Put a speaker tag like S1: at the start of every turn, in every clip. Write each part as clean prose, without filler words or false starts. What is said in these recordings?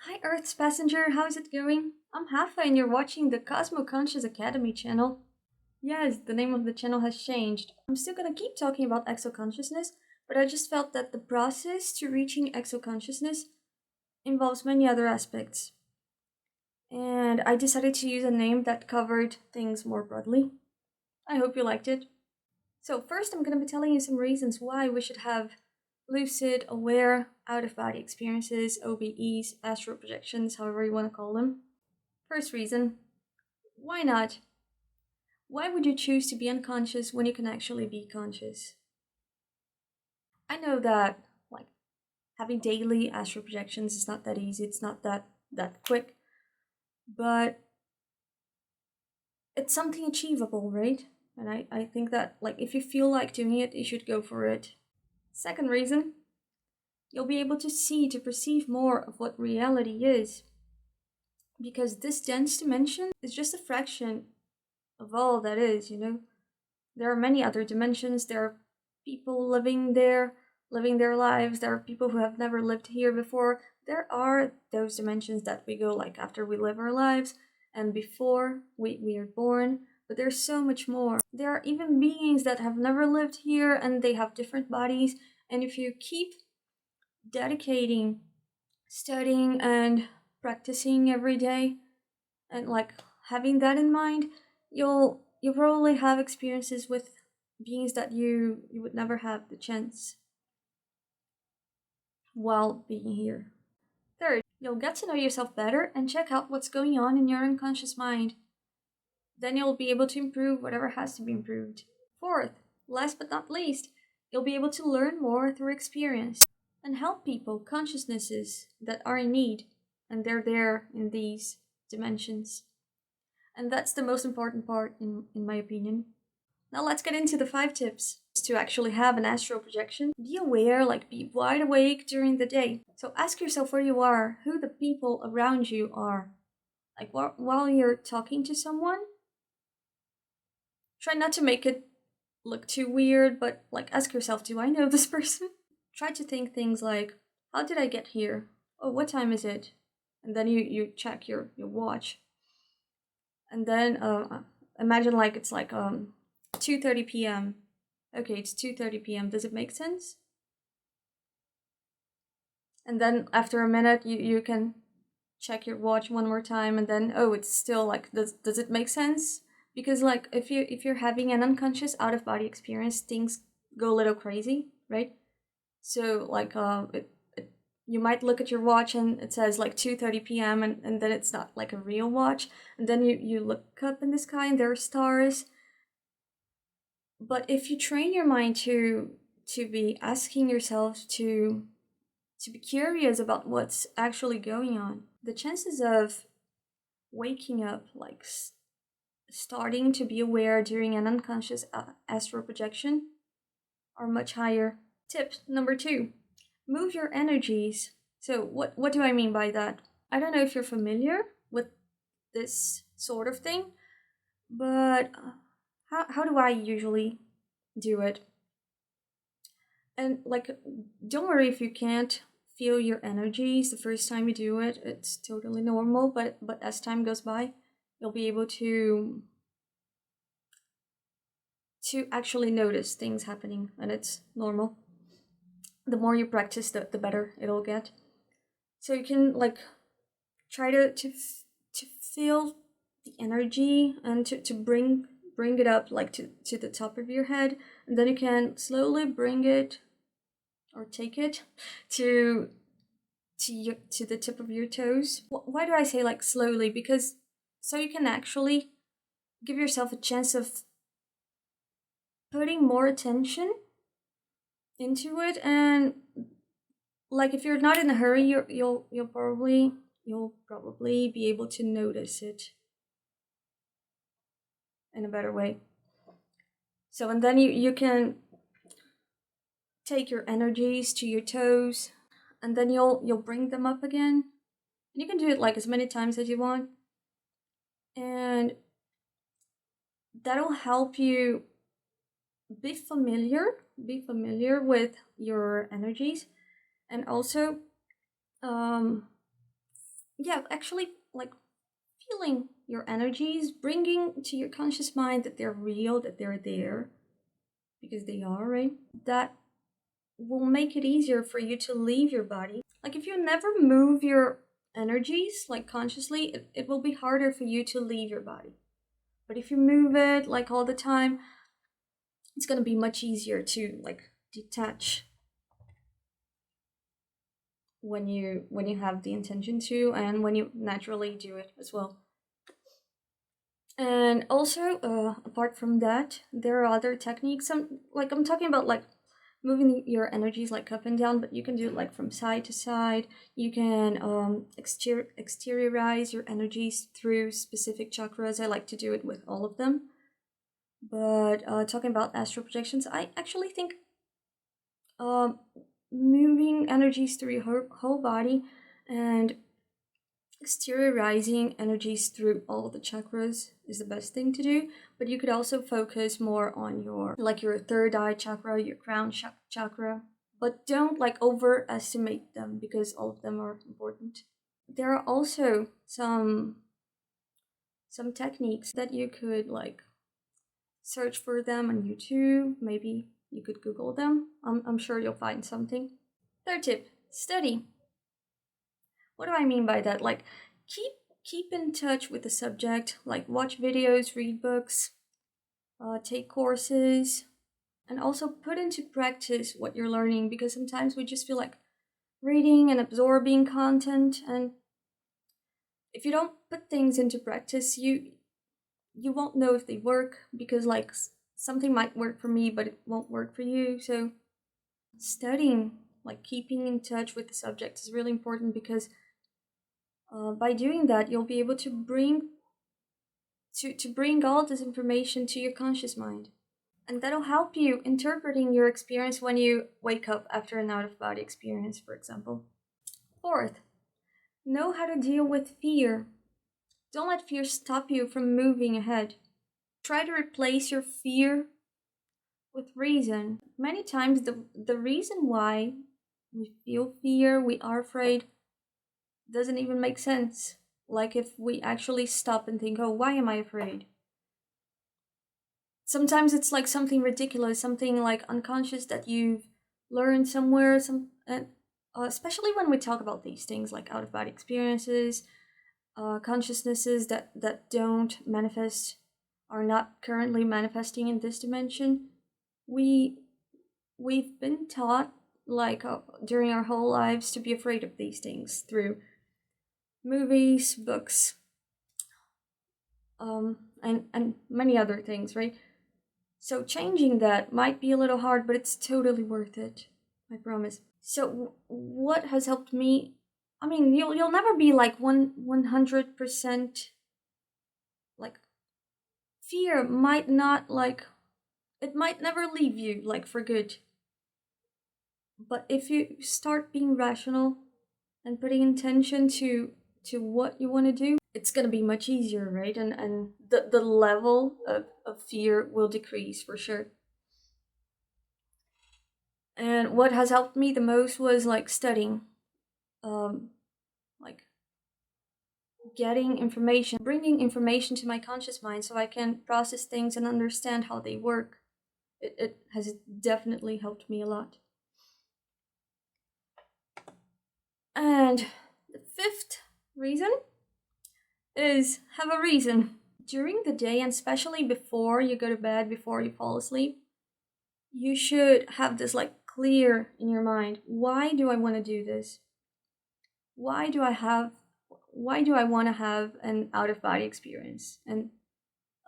S1: Hi Earth's passenger, how's it going? I'm Hafa and you're watching the Cosmoconscious Academy channel. Yes, the name of the channel has changed. I'm still gonna keep talking about exoconsciousness, but I just felt that the process to reaching exoconsciousness involves many other aspects. And I decided to use a name that covered things more broadly. I hope you liked it. So first I'm gonna be telling you some reasons why we should have lucid, aware, out-of-body experiences, OBEs, astral projections, however you want to call them. First reason, why not? Why would you choose to be unconscious when you can actually be conscious? I know that, having daily astral projections is not that easy, it's not that quick, but it's something achievable, right? And I think that, if you feel like doing it, you should go for it. Second reason, you'll be able to see, to perceive more of what reality is. Because this dense dimension is just a fraction of all that is, There are many other dimensions, there are people living there, living their lives, there are people who have never lived here before. There are those dimensions that we go after we live our lives and before we are born. But there's so much more. There are even beings that have never lived here and they have different bodies. And if you keep dedicating, studying, and practicing every day, and having that in mind, you'll probably have experiences with beings that you would never have the chance while being here. Third, you'll get to know yourself better and check out what's going on in your unconscious mind. Then you'll be able to improve whatever has to be improved. Fourth, last but not least, you'll be able to learn more through experience and help people, consciousnesses that are in need, and they're there in these dimensions. And that's the most important part, in my opinion. Now let's get into the 5 tips to actually have an astral projection. Be aware, be wide awake during the day. So ask yourself where you are, who the people around you are. While you're talking to someone, try not to make it look too weird, but ask yourself, do I know this person? Try to think things like, how did I get here? Oh, what time is it? And then you check your watch. And then imagine it's 2:30 p.m. Okay, it's 2:30 p.m. Does it make sense? And then after a minute, you can check your watch one more time, and then it's still does it make sense? Because if you're having an unconscious out-of-body experience, things go a little crazy, right? So you might look at your watch and it says 2:30 p.m. and then it's not a real watch, and then you look up in the sky and there are stars. But if you train your mind to be asking yourself to be curious about what's actually going on, the chances of waking up, starting to be aware during an unconscious astral projection, are much higher. Tip number 2, move your energies. So what do I mean by that? I don't know if you're familiar with this sort of thing, but how do I usually do it? And don't worry if you can't feel your energies the first time you do it. It's totally normal, but as time goes by, you'll be able to actually notice things happening, and it's normal. The more you practice, the better it'll get. So you can try to feel the energy and to bring it up to the top of your head, and then you can slowly bring it or take it to the tip of your toes. Why do I say slowly? Because so you can actually give yourself a chance of putting more attention into it, and if you're not in a hurry, you'll probably be able to notice it in a better way. So, and then you can take your energies to your toes, and then you'll bring them up again. And you can do it as many times as you want, and that'll help you be familiar with your energies, and also yeah, actually, like feeling your energies, bringing to your conscious mind that they're real, that they're there, because they are, right? That will make it easier for you to leave your body. Like if you never move your energies, like consciously, it will be harder for you to leave your body. But if you move it like all the time, it's gonna be much easier to like detach when you have the intention to, and when you naturally do it as well. And also, apart from that, there are other techniques. I'm talking about like moving your energies like up and down, but you can do it like from side to side. You can exteriorize your energies through specific chakras. I like to do it with all of them. But talking about astral projections, I actually think moving energies through your whole body and exteriorizing energies through all the chakras is the best thing to do. But you could also focus more on your third eye chakra, your crown chakra, but don't like overestimate them, because all of them are important. There are also some techniques that you could like search for them on YouTube. Maybe you could Google them. I'm sure you'll find something. Third tip: study. What do I mean by that? Like, keep in touch with the subject. Like, watch videos, read books, take courses, and also put into practice what you're learning. Because sometimes we just feel like reading and absorbing content, and if you don't put things into practice, you won't know if they work. Because like something might work for me, but it won't work for you. So studying, like keeping in touch with the subject, is really important, because by doing that, you'll be able to bring all this information to your conscious mind, and that'll help you interpreting your experience when you wake up after an out-of-body experience, for example. Fourth, know how to deal with fear. Don't let fear stop you from moving ahead. Try to replace your fear with reason. Many times the reason why we feel fear, we are afraid, doesn't even make sense. Like if we actually stop and think, oh, why am I afraid? Sometimes it's like something ridiculous, something like unconscious that you've learned somewhere, especially when we talk about these things like out-of-body experiences, consciousnesses that don't manifest, are not currently manifesting in this dimension. We've been taught like during our whole lives to be afraid of these things through movies, books, and many other things, right? So changing that might be a little hard, but it's totally worth it, I promise. So what has helped me? I mean, you'll never be like 100%. Like fear might not like, it might never leave you like for good. But if you start being rational and putting intention to what you want to do, it's going to be much easier, right? And the level of fear will decrease for sure. And what has helped me the most was like studying, like getting information, bringing information to my conscious mind so I can process things and understand how they work. It has definitely helped me a lot. And the fifth reason is have a reason. During the day, and especially before you go to bed, before you fall asleep, you should have this like clear in your mind. Why do I want to do this? Why do I want to have an out-of-body experience and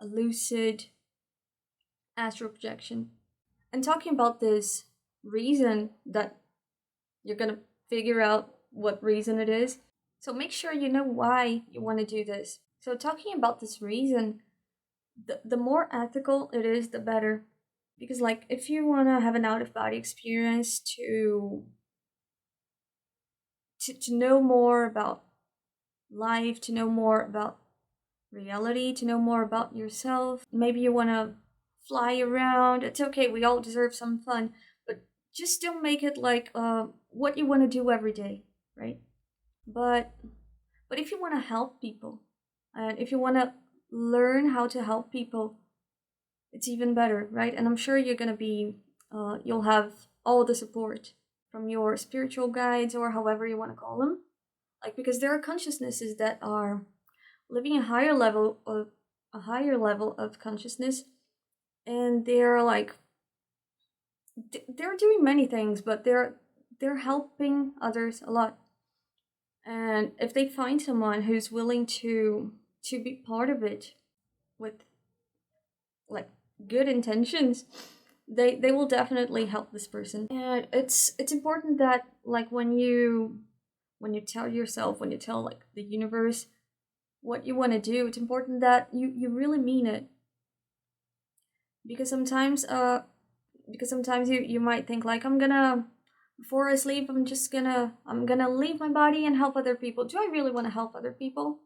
S1: a lucid astral projection? And talking about this reason, that you're gonna figure out what reason it is. So make sure you know why you want to do this. So talking about this reason, the more ethical it is, the better. Because like if you want to have an out-of-body experience to know more about life, to know more about reality, to know more about yourself, maybe you want to fly around, it's okay, we all deserve some fun, but just don't make it like what you want to do every day, right? But But if you want to help people, and if you want to learn how to help people, it's even better, right? And I'm sure you're going to be, you'll have all the support from your spiritual guides, or however you want to call them. Like, because there are consciousnesses that are living a higher level of consciousness, and they're like, they're doing many things, but they're helping others a lot. And if they find someone who's willing to be part of it with like good intentions, they will definitely help this person. And it's important that, like, when you tell yourself, when you tell like the universe what you want to do, it's important that you really mean it. Because sometimes you might think like, before I sleep, I'm gonna leave my body and help other people. Do I really want to help other people?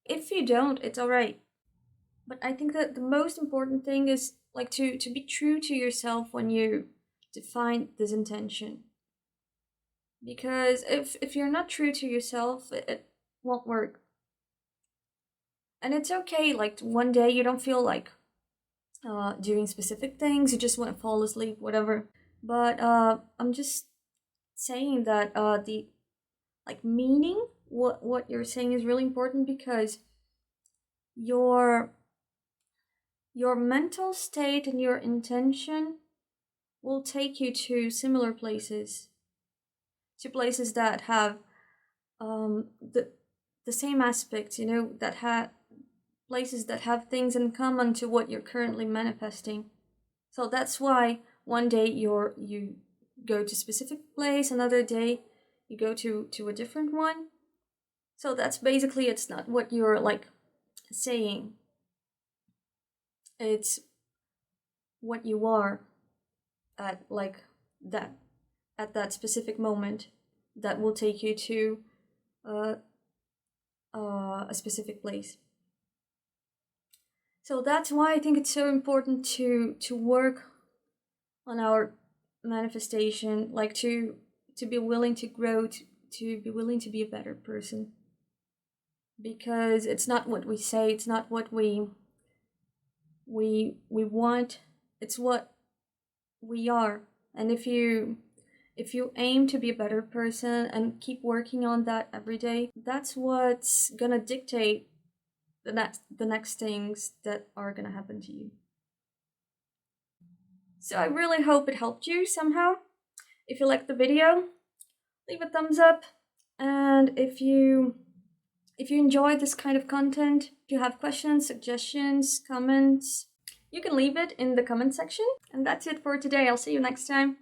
S1: If you don't, it's alright. But I think that the most important thing is like to be true to yourself when you define this intention. Because if you're not true to yourself, it won't work. And it's okay, like one day you don't feel like doing specific things, you just want to fall asleep, whatever. But I'm just saying that the like meaning what you're saying is really important, because your mental state and your intention will take you to similar places, to places that have the same aspects, you know, that have places that have things in common to what you're currently manifesting. So that's why one day you go to a specific place, another day you go to a different one. So that's basically, it's not what you're like saying, it's what you are at like that, at that specific moment, that will take you to a specific place. So that's why I think it's so important to work on our manifestation, like to be willing to grow, to be willing to be a better person. Because it's not what we say, it's not what we want, it's what we are. And if you aim to be a better person and keep working on that every day, that's what's gonna dictate the next things that are gonna happen to you. So I really hope it helped you somehow. If you liked the video, leave a thumbs up. And if you enjoyed this kind of content, if you have questions, suggestions, comments, you can leave it in the comment section. And that's it for today. I'll see you next time.